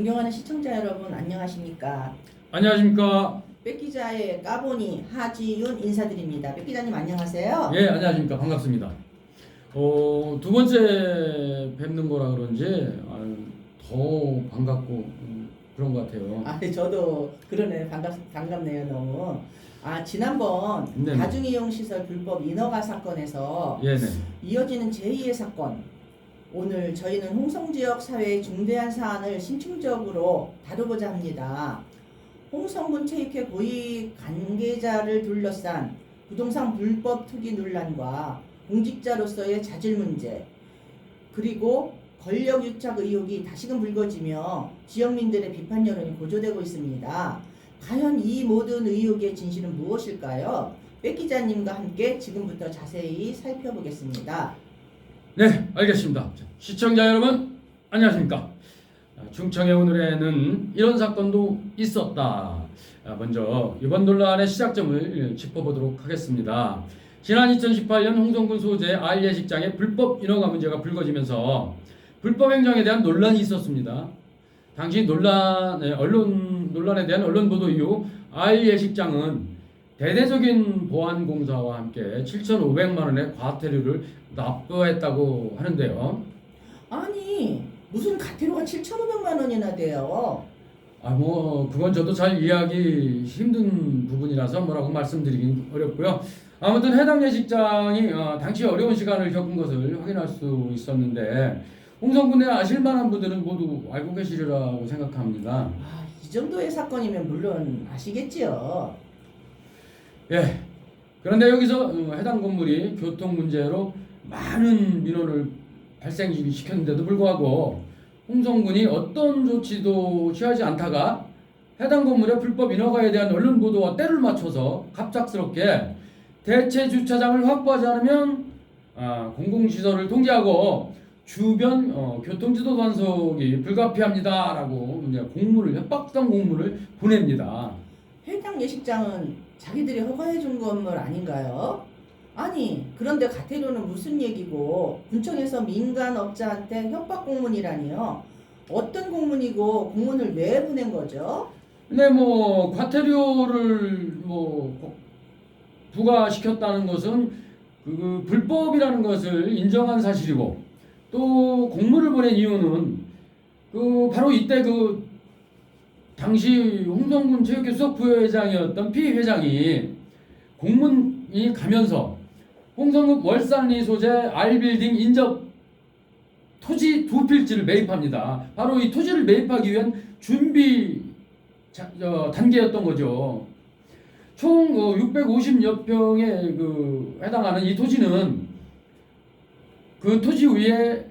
존경하는 시청자 여러분 안녕하십니까? 안녕하십니까. 백기자의 까보니 하지윤 인사드립니다. 백기자님 안녕하세요. 예, 안녕하십니까. 반갑습니다. 두 번째 뵙는 거라 그런지 더 반갑고 그런 것 같아요. 네, 저도 그러네. 반갑네요 너무. 지난번 네네. 다중이용시설 불법 인허가 사건에서 예네. 이어지는 제2의 사건, 오늘 저희는 홍성지역 사회의 중대한 사안을 심층적으로 다루고자 합니다. 홍성군 체육회 고위 관계자를 둘러싼 부동산 불법 투기 논란과 공직자로서의 자질 문제, 그리고 권력 유착 의혹이 다시금 불거지며 지역민들의 비판 여론이 고조되고 있습니다. 과연 이 모든 의혹의 진실은 무엇일까요? 백 기자님과 함께 지금부터 자세히 살펴보겠습니다. 네, 알겠습니다. 시청자 여러분, 안녕하십니까. 충청의 오늘에는 이런 사건도 있었다. 먼저 이번 논란의 시작점을 짚어보도록 하겠습니다. 지난 2018년 홍성군 소재 R 예식장의 불법 인허가 문제가 불거지면서 불법 행정에 대한 논란이 있었습니다. 당시 논란에 대한 언론 보도 이후 R 예식장은 대대적인 보안 공사와 함께 7,500만 원의 과태료를 납부했다고 하는데요. 아니, 무슨 과태료가 7,500만 원이나 돼요? 그건 저도 잘 이해하기 힘든 부분이라서 뭐라고 말씀드리긴 어렵고요. 아무튼 해당 예식장이 당시 어려운 시간을 겪은 것을 확인할 수 있었는데 홍성군에 아실 만한 분들은 모두 알고 계시리라고 생각합니다. 이 정도의 사건이면 물론 아시겠지요. 예. 그런데 여기서 해당 건물이 교통 문제로 많은 민원을 발생시켰는데도 불구하고 홍성군이 어떤 조치도 취하지 않다가 해당 건물의 불법 인허가에 대한 언론 보도와 때를 맞춰서 갑작스럽게 대체 주차장을 확보하지 않으면 공공시설을 통제하고 주변 교통지도 단속이 불가피합니다라고 협박성 공문을 보냅니다. 해당 예식장은 자기들이 허가해 준 건물 아닌가요? 아니, 그런데 과태료는 무슨 얘기고 군청에서 민간업자한테 협박 공문이라니요? 어떤 공문이고 공문을 왜 보낸 거죠? 근데 과태료를 부과시켰다는 것은 그 불법이라는 것을 인정한 사실이고 또 공문을 보낸 이유는 바로 이때 당시 홍성군 체육회 수석 부회장이었던 피 회장이 공문이 가면서 홍성군 월산리 소재 R빌딩 인접 토지 2필지를 매입합니다. 바로 이 토지를 매입하기 위한 준비 단계였던 거죠. 총 650여 평에 해당하는 이 토지는 그 토지 위에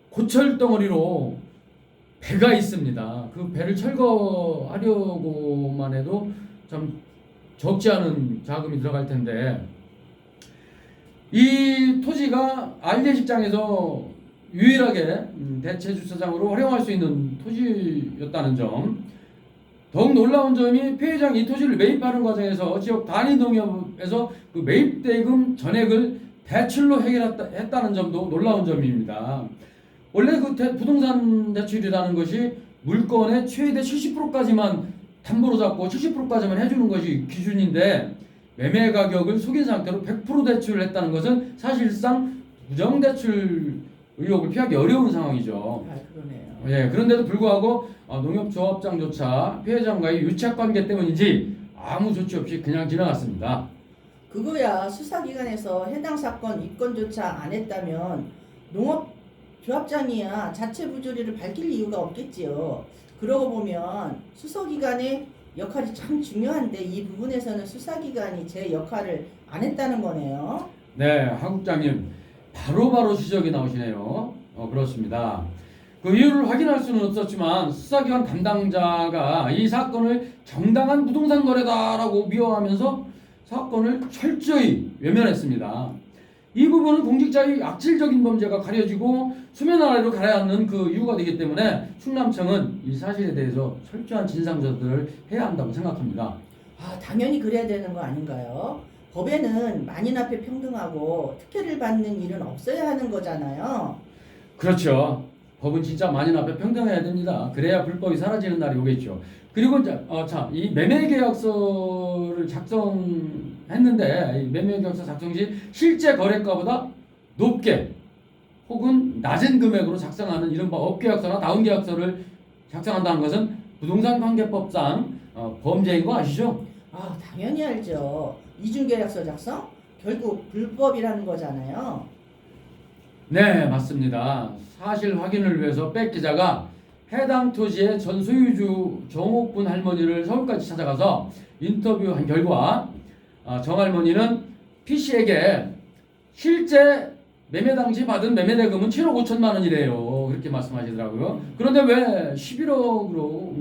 고철 덩어리로 배가 있습니다. 그 배를 철거하려고만 해도 참 적지 않은 자금이 들어갈 텐데 이 토지가 알예식장에서 유일하게 대체 주차장으로 활용할 수 있는 토지였다는 점, 더욱 놀라운 점이 피 회장이 이 토지를 매입하는 과정에서 지역 단위 농협에서 그 매입대금 전액을 대출로 해결했다는 점도 놀라운 점입니다. 원래 부동산 대출이라는 것이 물건의 최대 70%까지만 담보로 잡고 70%까지만 해주는 것이 기준인데 매매 가격을 속인 상태로 100% 대출을 했다는 것은 사실상 부정대출 의혹을 피하기 어려운 상황이죠. 그러네요. 예, 그런데도 불구하고 농협조합장조차 피해자와의 유착관계 때문인지 아무 조치 없이 그냥 지나갔습니다. 그거야 수사기관에서 해당 사건 입건조차 안 했다면 농업조합장이야 자체 부조리를 밝힐 이유가 없겠지요. 그러고 보면 수사기관의 역할이 참 중요한데 이 부분에서는 수사기관이 제 역할을 안 했다는 거네요. 네, 하국장님 바로바로 지적이 나오시네요. 그렇습니다. 그 이유를 확인할 수는 없었지만 수사기관 담당자가 이 사건을 정당한 부동산 거래다라고 미화하면서 사건을 철저히 외면했습니다. 이 부분은 공직자의 악질적인 범죄가 가려지고 수면 아래로 가라앉는 그 이유가 되기 때문에 충남청은 이 사실에 대해서 철저한 진상 조사를 해야 한다고 생각합니다. 당연히 그래야 되는 거 아닌가요? 법에는 만인 앞에 평등하고 특혜를 받는 일은 없어야 하는 거잖아요. 그렇죠. 법은 진짜 만인 앞에 평등해야 됩니다. 그래야 불법이 사라지는 날이 오겠죠. 그리고 이제 이 매매 계약서를 작성했는데 이 매매 계약서 작성 시 실제 거래가보다 높게 혹은 낮은 금액으로 작성하는 이른바 업계약서나 다운계약서를 작성한다는 것은 부동산 관계법상 범죄인 거 아시죠? 아, 당연히 알죠. 이중계약서 작성? 결국 불법이라는 거잖아요. 네, 맞습니다. 사실 확인을 위해서 백 기자가 해당 토지의 전 소유주 정옥분 할머니를 서울까지 찾아가서 인터뷰한 결과 정 할머니는 P 씨에게 실제 매매 당시 받은 매매 대금은 7억 5천만 원이래요. 그렇게 말씀하시더라고요. 그런데 왜 11억으로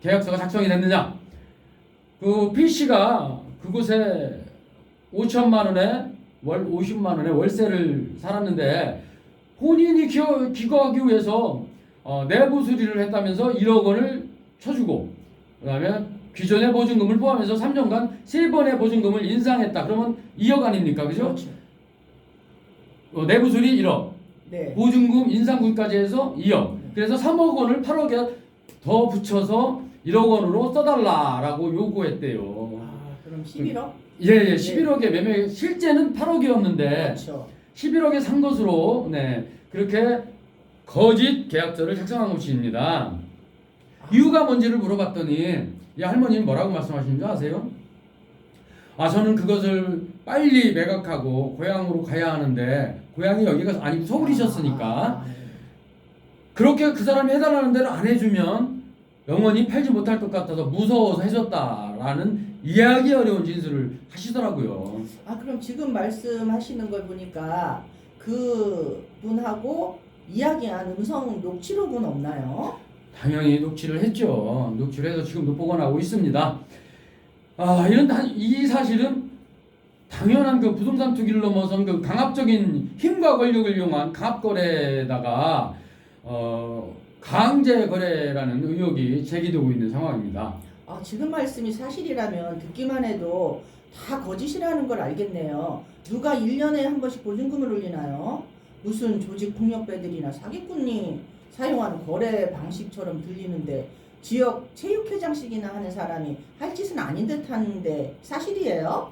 계약서가 작성이 됐느냐? 그 P 씨가 그곳에 5천만 원에 월 50만 원에 월세를 살았는데 본인이 기거하기 위해서 내부 수리를 했다면서 1억 원을 쳐주고 그다음에 기존의 보증금을 포함해서 3년간 3번의 보증금을 인상했다. 그러면 2억 아닙니까? 그죠? 그렇죠. 내부 수리 1억, 네. 보증금 인상분까지 해서 2억. 그래서 3억 원을 8억에 더 붙여서 1억 원으로 써달라라고 요구했대요. 아, 그럼 11억? 예, 11억에 매매 실제는 8억이었는데 그렇죠. 11억에 산 것으로 그렇게 거짓 계약서를 작성한 것입니다. 이유가 뭔지를 물어봤더니 이 할머니는 뭐라고 말씀하시는 줄 아세요? 저는 그것을 빨리 매각하고 고향으로 가야 하는데 고향이 여기가 아니고 서울이셨으니까 그렇게 그 사람이 해달라는 대로 안 해주면 영원히 팔지 못할 것 같아서 무서워서 해줬다라는 이해하기 어려운 진술을 하시더라고요. 그럼 지금 말씀하시는 걸 보니까 그 분하고 이야기한 음성 녹취록은 없나요? 당연히 녹취를 했죠. 녹취를 해서 지금도 보관하고 있습니다. 이 사실은 당연한 그 부동산 투기를 넘어선 그 강압적인 힘과 권력을 이용한 강압거래에다가 강제 거래라는 의혹이 제기되고 있는 상황입니다. 지금 말씀이 사실이라면 듣기만 해도 다 거짓이라는 걸 알겠네요. 누가 1년에 한 번씩 보증금을 올리나요? 무슨 조직폭력배들이나 사기꾼이 사용하는 거래 방식처럼 들리는데 지역 체육회장식이나 하는 사람이 할 짓은 아닌 듯 하는데 사실이에요?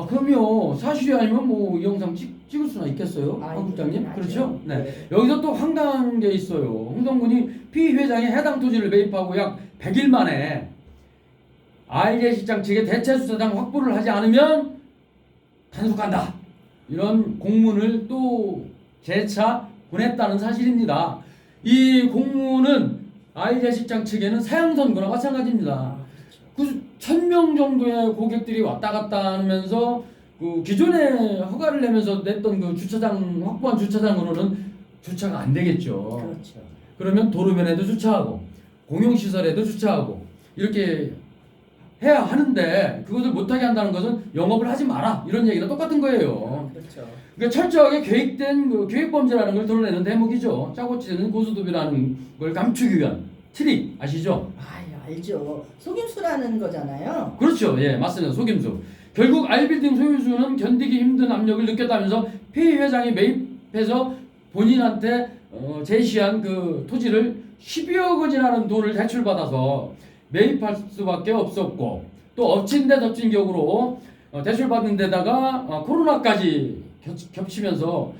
그럼요. 사실이 아니면 뭐 이 영상 찍을 수나 있겠어요? 국장님? 그렇죠? 네. 여기서 또 황당한 게 있어요. 홍성군이 피 회장이 해당 토지를 매입하고 약 100일 만에 IJ실장 측에 대체수사장 확보를 하지 않으면 단속한다. 이런 공문을 또 재차 보냈다는 사실입니다. 이 공문은 IJ실장 측에는 사형 선고나 마찬가지입니다. 그 1000명 정도의 고객들이 왔다 갔다 하면서 그 기존에 허가를 내면서 냈던 그 주차장 확보한 주차장으로는 주차가 안 되겠죠. 그렇죠. 그러면 도로변에도 주차하고 공용시설에도 주차하고 이렇게 해야 하는데 그것을 못하게 한다는 것은 영업을 하지 마라 이런 얘기랑 똑같은 거예요. 그렇죠. 그러니까 철저하게 계획된 그 계획범죄라는 걸 드러내는 대목이죠. 짜고 치는 고수톱이라는 걸 감추기 위한 트릭 아시죠? 알죠. 속임수라는 거잖아요. 그렇죠. 예, 맞습니다. 속임수. 결국 R빌딩 소유주는 견디기 힘든 압력을 느꼈다면서 피 회장이 매입해서 본인한테 제시한 그 토지를 12억 원이라는 돈을 대출받아서 매입할 수밖에 없었고 또 엎친 데 덮친 격으로 대출받은 데다가 코로나까지 겹치면서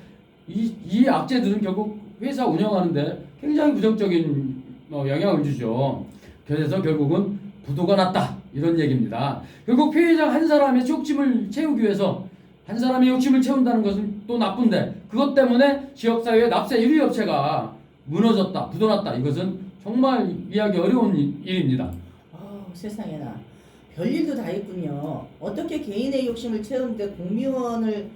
이 악재들은 결국 회사 운영하는데 굉장히 부정적인 영향을 주죠. 그래서 결국은 부도가 났다 이런 얘기입니다. 결국 피해자 한 사람의 욕심을 채우기 위해서 한 사람의 욕심을 채운다는 것은 또 나쁜데 그것 때문에 지역사회의 납세 1위 업체가 무너졌다 부도났다 이것은 정말 이해하기 어려운 일입니다. 세상에나 별일도 다 있군요. 어떻게 개인의 욕심을 채우는데 공무원을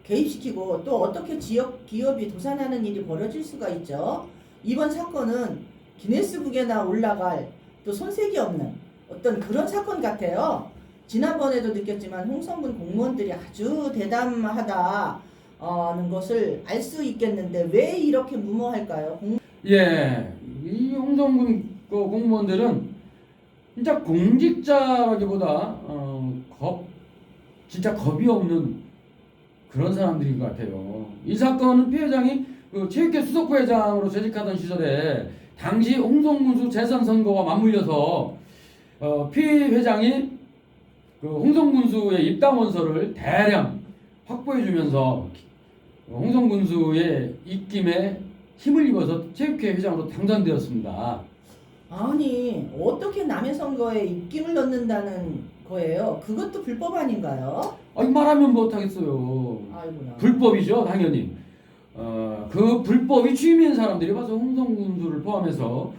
개입시키고 또 어떻게 지역 기업이 도산하는 일이 벌어질 수가 있죠. 이번 사건은 기네스북에나 올라갈 또 손색이 없는 어떤 그런 사건 같아요. 지난번에도 느꼈지만 홍성군 공무원들이 아주 대담하다는 것을 알 수 있겠는데 왜 이렇게 무모할까요? 예, 이 홍성군 공무원들은 진짜 공직자라기보다 진짜 겁이 없는 그런 사람들인 것 같아요. 이 사건은 피해장이 그 체육회 수석부회장으로 재직하던 시절에 당시 홍성군수 재선 선거와 맞물려서 피해 회장이 그 홍성군수의 입당 원서를 대량 확보해주면서 홍성군수의 입김에 힘을 입어서 체육회 회장으로 당선되었습니다. 아니, 어떻게 남의 선거에 입김을 넣는다는 거예요? 그것도 불법 아닌가요? 아니 말하면 못하겠어요. 아이고야. 불법이죠, 당연히. 그 불법이 취미인 사람들이 봐서 홍성군수를 포함해서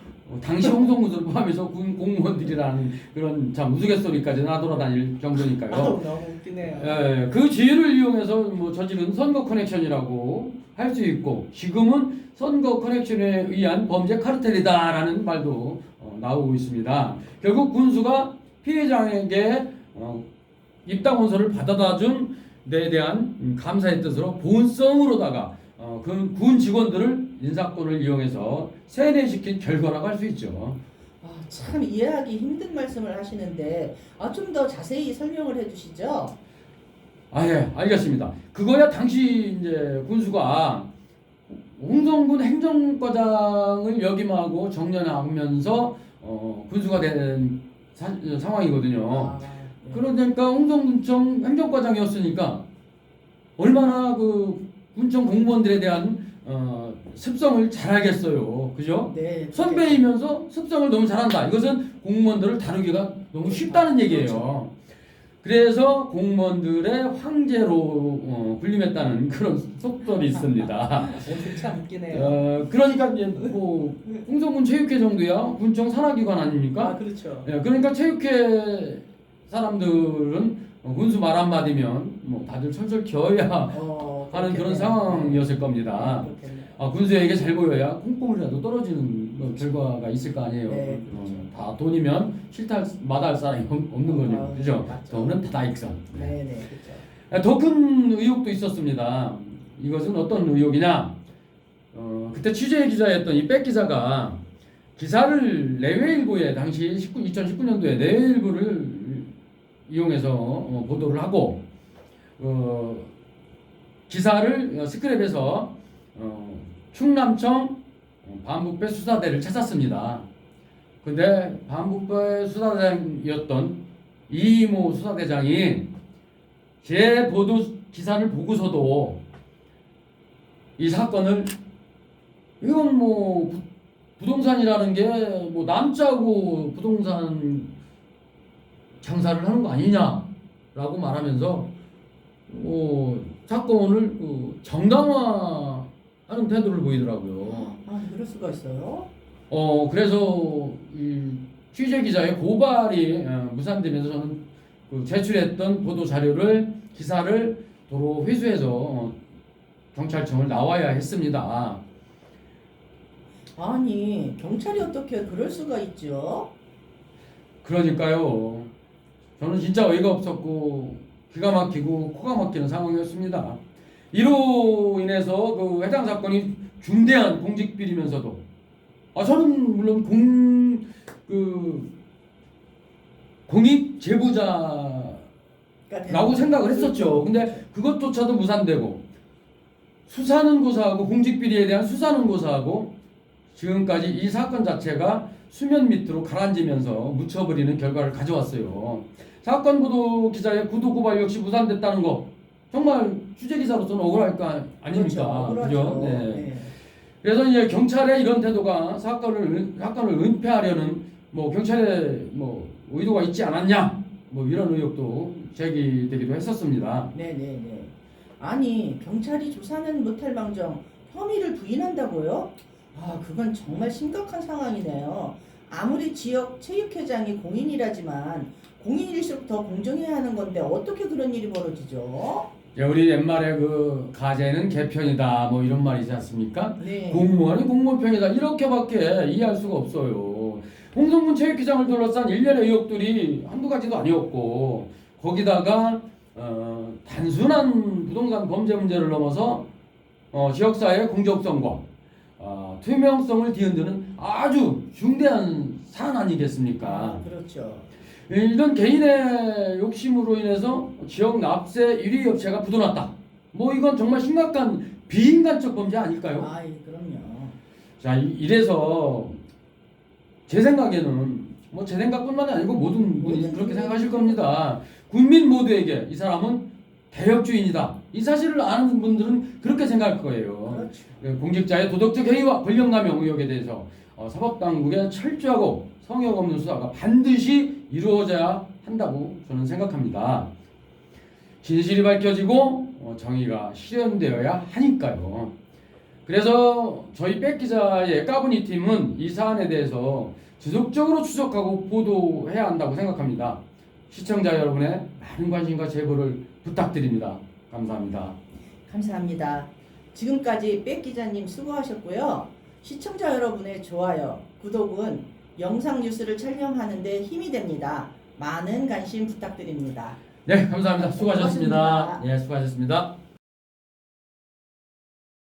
당시 홍성군수를 포함해서 군 공무원들이라는 그런 참 우스갯소리까지 나돌아다닐 정도니까요. 아우, 너무 웃기네요. 예, 그 지위를 이용해서 뭐 저지른 선거 커넥션이라고 할 수 있고 지금은 선거 커넥션에 의한 범죄 카르텔이다라는 말도 나오고 있습니다. 결국 군수가 피해자에게 입당 원서를 받아다 준 데 대한 감사의 뜻으로 본성으로다가 군 직원들을 인사권을 이용해서 세뇌시킨 결과라고 할 수 있죠. 아, 참 이해하기 힘든 말씀을 하시는데 좀 더 자세히 설명을 해주시죠. 예, 알겠습니다. 그거야 당시 이제 군수가 홍성군 행정과장을 역임하고 정년하면서 군수가 된 상황이거든요. 네. 그러니까 홍성군청 행정과장이었으니까 얼마나 그 군청 공무원들에 대한 습성을 잘 알겠어요. 그죠? 네. 선배이면서 습성을 너무 잘한다. 이것은 공무원들을 다루기가 너무 쉽다는 얘기예요. 그래서 공무원들의 황제로 군림했다는 그런 속설이 있습니다. 오늘 참 웃기네요. 그러니까 이제 뭐 홍성군 체육회 정도야 군청 산하기관 아닙니까? 그렇죠. 예, 그러니까 체육회 사람들은 군수 말 한마디면 뭐 다들 철철 기어야 하는 그런 상황이었을 겁니다. 그렇겠네요. 군수에게 잘 보여야 콩고물이라도 떨어지는 결과가 있을 거 아니에요. 네, 다 돈이면 싫다 마다할 사람이 없는 거죠. 그죠? 맞죠. 돈은 다다익선. 네네, 그렇죠. 더 큰 의혹도 있었습니다. 이것은 어떤 의혹이냐? 그때 취재 기자였던 이 백 기자가 기사를 내외일보에 당시 2019년도에 내외일보를 이용해서 보도를 하고 기사를 스크랩해서 충남청 반부패 수사대를 찾았습니다. 근데 반부패 수사대장이었던 이모 수사대장이 제 보도 기사를 보고서도 이 사건을 이건 뭐 부동산이라는 게 뭐 남자고 부동산 장사를 하는 거 아니냐라고 말하면서 사건을 정당화하는 태도를 보이더라고요. 그럴 수가 있어요? 그래서 이 취재 기자의 고발이 무산되면서 저는 제출했던 보도 자료를 기사를 도로 회수해서 경찰청을 나와야 했습니다. 아니, 경찰이 어떻게 그럴 수가 있죠? 그러니까요. 저는 진짜 어이가 없었고 기가 막히고 코가 막히는 상황이었습니다. 이로 인해서 그 해당 사건이 중대한 공직 비리면서도 저는 물론 공익 제보자라고 생각을 했었죠. 근데 그것조차도 무산되고 수사는 고사하고 공직 비리에 대한 수사는 고사하고 지금까지 이 사건 자체가 수면 밑으로 가라앉으면서 묻혀버리는 결과를 가져왔어요. 사건 보도 기자의 구도 고발 역시 무산됐다는 거 정말 취재 기자로서는 억울할 거 아닙니까? 그렇죠. 네. 네. 그래서 이제 경찰의 이런 태도가 사건을 은폐하려는 뭐 경찰의 뭐 의도가 있지 않았냐 뭐 이런 의혹도 제기되기도 했었습니다. 네네네. 아니, 경찰이 조사는 못할 망정 혐의를 부인한다고요? 그건 정말 심각한 상황이네요. 아무리 지역 체육회장이 공인이라지만 공인일수록 더 공정해야 하는 건데 어떻게 그런 일이 벌어지죠? 우리 옛말에 그 가재는 개편이다 뭐 이런 말이지 않습니까? 네. 공무원이 공무원 편이다 이렇게밖에 이해할 수가 없어요. 홍성군 체육회장을 둘러싼 일련의 의혹들이 한두 가지도 아니었고 거기다가 단순한 부동산 범죄 문제를 넘어서 지역사회의 공정성과 투명성을 뒤흔드는 아주 중대한 사안 아니겠습니까? 그렇죠. 이런 개인의 욕심으로 인해서 지역 납세 1위 업체가 부도났다. 뭐 이건 정말 심각한 비인간적 범죄 아닐까요? 아, 예, 그럼요. 자, 이래서 제 생각에는 뭐 제 생각뿐만 아니고 모든 분이 모든 그렇게 국민. 생각하실 겁니다. 국민 모두에게 이 사람은 대역주인이다. 이 사실을 아는 분들은 그렇게 생각할 거예요. 그렇죠. 공직자의 도덕적 행위와 권력남용 의혹에 대해서 사법당국의 철저하고 성역 없는 수사가 반드시 이루어져야 한다고 저는 생각합니다. 진실이 밝혀지고 정의가 실현되어야 하니까요. 그래서 저희 백 기자의 까분이 팀은 이 사안에 대해서 지속적으로 추적하고 보도해야 한다고 생각합니다. 시청자 여러분의 많은 관심과 제보를 부탁드립니다. 감사합니다. 감사합니다. 지금까지 백 기자님 수고하셨고요. 시청자 여러분의 좋아요, 구독은 영상 뉴스를 촬영하는 데 힘이 됩니다. 많은 관심 부탁드립니다. 네, 감사합니다. 수고하셨습니다. 고맙습니다. 네, 수고하셨습니다.